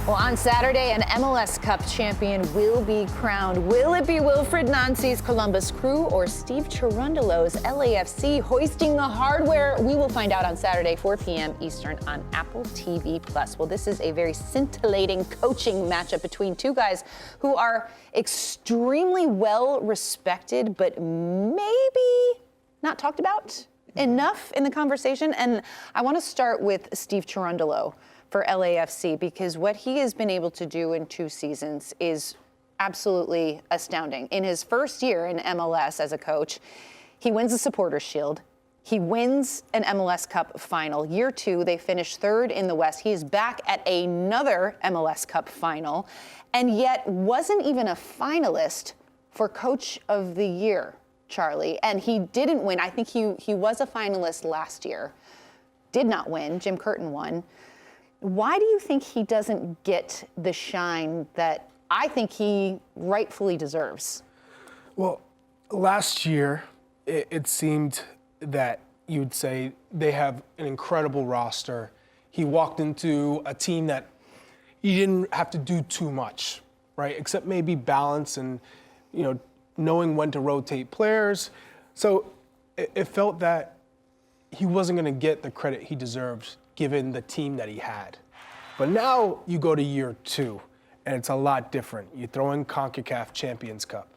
Well, on Saturday, an MLS Cup champion will be crowned. Will it be Wilfried Nancy's Columbus Crew or Steve Cherundolo's LAFC hoisting the hardware? We will find out on Saturday, 4 p.m. Eastern on Apple TV+. Well, this is a very scintillating coaching matchup between two guys who are extremely well respected, but maybe not talked about enough in the conversation. And I want to start with Steve Cherundolo for LAFC, because what he has been able to do in 2 seasons is absolutely astounding. In his first year in MLS as a coach, he wins the Supporters' Shield. He wins an MLS Cup final. Year 2, they finished 3rd in the West. He is back at another MLS Cup final, and yet wasn't even a finalist for Coach of the Year, Charlie. And he didn't win. I think he was a finalist last year. Did not win. Jim Curtin won. Why do you think he doesn't get the shine that I think he rightfully deserves? Well, last year, it seemed that you'd say they have an incredible roster. He walked into a team that he didn't have to do too much, right? Except maybe balance and, knowing when to rotate players. So it felt that he wasn't going to get the credit he deserved given the team that he had. But now you go to year 2, and it's a lot different. You throw in Concacaf Champions Cup,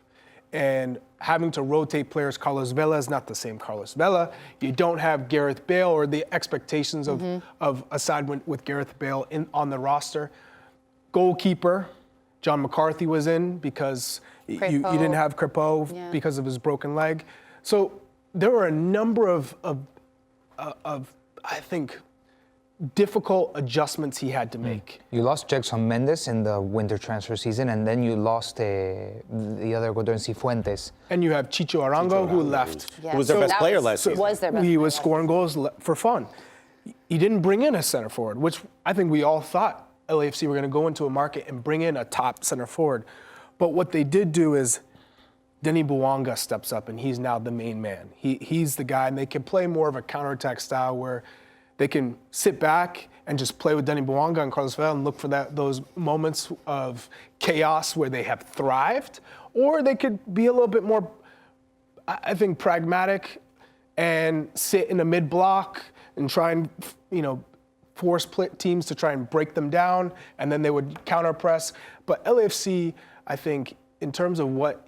and having to rotate players. Carlos Vela is not the same Carlos Vela. You don't have Gareth Bale or the expectations of a side with Gareth Bale on the roster. Goalkeeper, John McCarthy was in because you didn't have Crepeau because of his broken leg. So there were a number of I think, difficult adjustments he had to make. You lost Jackson Mendes in the winter transfer season, and then you lost the other Godonsi Fuentes. And you have Chicho Arango, who left. Who was their best player last season. He was scoring goals for fun. He didn't bring in a center forward, which I think we all thought LAFC were going to go into a market and bring in a top center forward. But what they did do is Denny Bouanga steps up, and he's now the main man. He's the guy, and they can play more of a counterattack style where they can sit back and just play with Denny Bouanga and Carlos Vela and look for those moments of chaos where they have thrived. Or they could be a little bit more, I think, pragmatic and sit in a mid-block and try and, force teams to try and break them down, and then they would counter-press. But LAFC, I think, in terms of what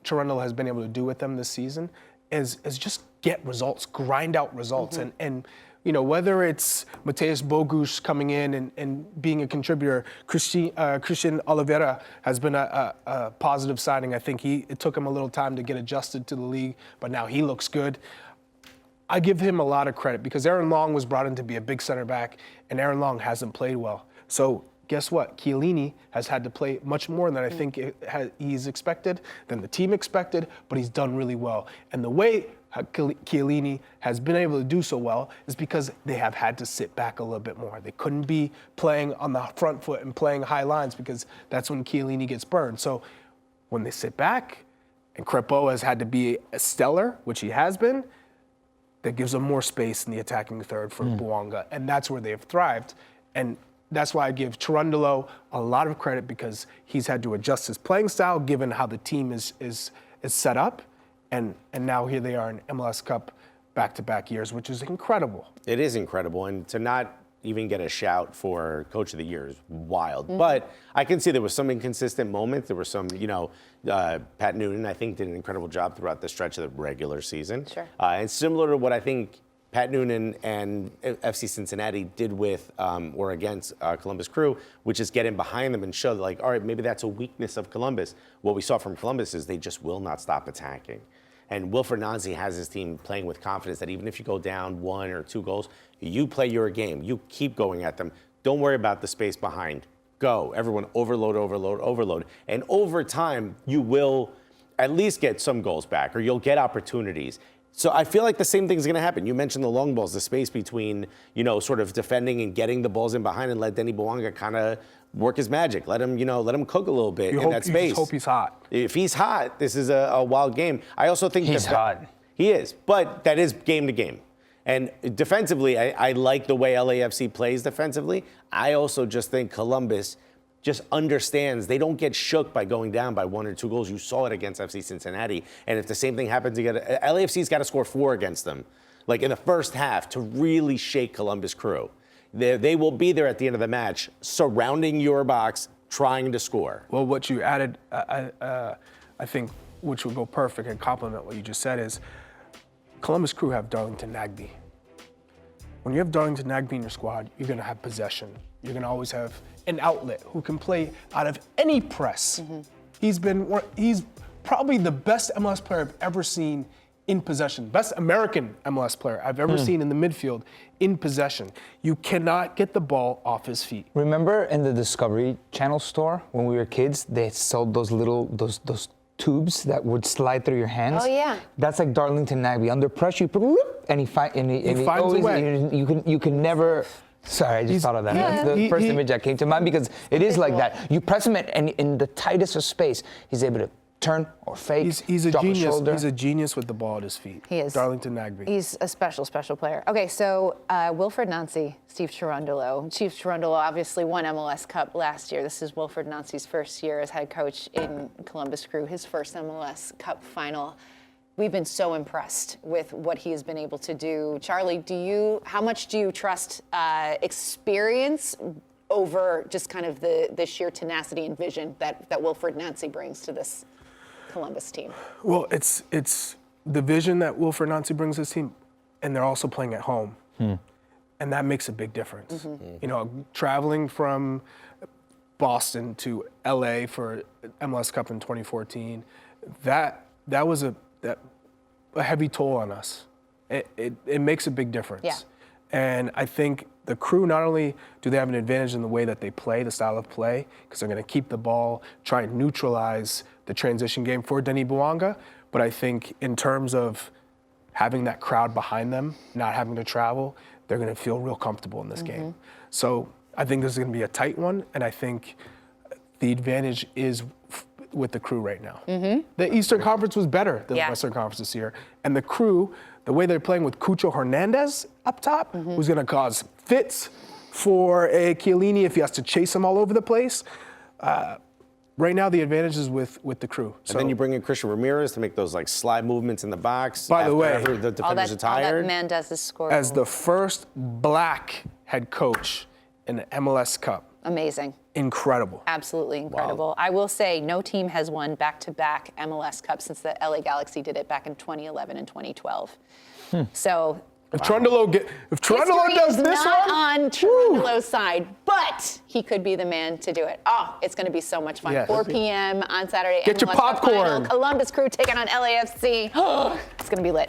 Cherundolo has been able to do with them this season, is just get results, grind out results. And whether it's Mateus Bogusz coming in and being a contributor, Christian Oliveira has been a positive signing. I think it took him a little time to get adjusted to the league, but now he looks good. I give him a lot of credit because Aaron Long was brought in to be a big center back, and Aaron Long hasn't played well. So guess what? Chiellini has had to play much more than I think he's expected, than the team expected, but he's done really well. And the way Chiellini has been able to do so well is because they have had to sit back a little bit more. They couldn't be playing on the front foot and playing high lines because that's when Chiellini gets burned. So when they sit back, and Crepeau has had to be a stellar, which he has been, that gives them more space in the attacking third for Bouanga, and that's where they have thrived. And that's why I give Cherundolo a lot of credit because he's had to adjust his playing style given how the team is set up. And now here they are in MLS Cup back-to-back years, which is incredible. It is incredible, and to not even get a shout for Coach of the Year is wild. But I can see there was some inconsistent moments. There were some, Pat Noonan, I think, did an incredible job throughout the stretch of the regular season. Sure. And similar to what I think Pat Noonan and FC Cincinnati did with or against Columbus Crew, which is get in behind them and show that, all right, maybe that's a weakness of Columbus. What we saw from Columbus is they just will not stop attacking. And Wilfried Nancy has his team playing with confidence that even if you go down 1 or 2 goals, you play your game. You keep going at them. Don't worry about the space behind. Go. Everyone overload, overload, overload. And over time, you will at least get some goals back, or you'll get opportunities. So I feel like the same thing's going to happen. You mentioned the long balls, the space between, sort of defending and getting the balls in behind, and let Denny Bouanga kind of work his magic. Let him, let him cook a little bit in that space. You just hope he's hot. If he's hot, this is a wild game. I also think he's hot. He is, but that is game to game. And defensively, I like the way LAFC plays defensively. I also just think Columbus just understands they don't get shook by going down by 1 or 2 goals. You saw it against FC Cincinnati. And if the same thing happens again, LAFC's got to score 4 against them, like in the first half, to really shake Columbus Crew. They will be there at the end of the match, surrounding your box, trying to score. Well, what you added, I think, which would go perfect and complement what you just said, is Columbus Crew have Darlington Nagbe. When you have Darlington Nagbe in your squad, you're going to have possession. You're going to always have an outlet who can play out of any press. Mm-hmm. He's probably the best MLS player I've ever seen in possession. Best American MLS player I've ever seen in the midfield in possession. You cannot get the ball off his feet. Remember in the Discovery Channel store when we were kids, they sold those little those tubes that would slide through your hands. Oh yeah. That's like Darlington Nagbe. Under pressure, you put and he finds a way. You can never. Sorry, I just thought of that. Yeah. That's the first image that came to mind because it is like cool. that. You press him and in the tightest of space, he's able to turn or fake. He's a drop genius. a shoulder. He's a genius with the ball at his feet. He is. Darlington Nagbe. He's a special player. Okay, so Wilfried Nancy, Steve Cherundolo. Steve Cherundolo obviously won MLS Cup last year. This is Wilfried Nancy's first year as head coach in Columbus Crew, his first MLS Cup final. We've been so impressed with what he has been able to do. Charlie, how much do you trust experience over just kind of the sheer tenacity and vision that Wilfried Nancy brings to this Columbus team? Well, it's the vision that Wilfried Nancy brings to this team, and they're also playing at home. And that makes a big difference. Mm-hmm. You know, traveling from Boston to LA for MLS Cup in 2014, that was a heavy toll on us. It makes a big difference. Yeah. And I think the Crew, not only do they have an advantage in the way that they play, the style of play, because they're going to keep the ball, try and neutralize the transition game for Denis Bouanga, but I think in terms of having that crowd behind them, not having to travel, they're going to feel real comfortable in this game. So I think this is going to be a tight one, and I think the advantage is with the Crew right now. The Eastern Conference was better than the Western Conference this year, and the Crew, the way they're playing with Cucho Hernandez up top, who's going to cause fits for a Chiellini if he has to chase him all over the place. Right now, the advantage is with the Crew. And then you bring in Christian Ramirez to make those like slide movements in the box. By the way, after the defenders are All tired. that man does is score. As the first black head coach in the MLS Cup. Amazing. Incredible. Absolutely incredible. I will say no team has won back-to-back MLS Cups since the LA Galaxy did it back in 2011 and 2012. So If Cherundolo does is this not one, on Cherundolo's side, but he could be the man to do it. Oh, it's going to be so much fun. Yes. 4 p.m. on Saturday. Get your MLS Cup popcorn. Final. Columbus Crew taking on LAFC. It's going to be lit.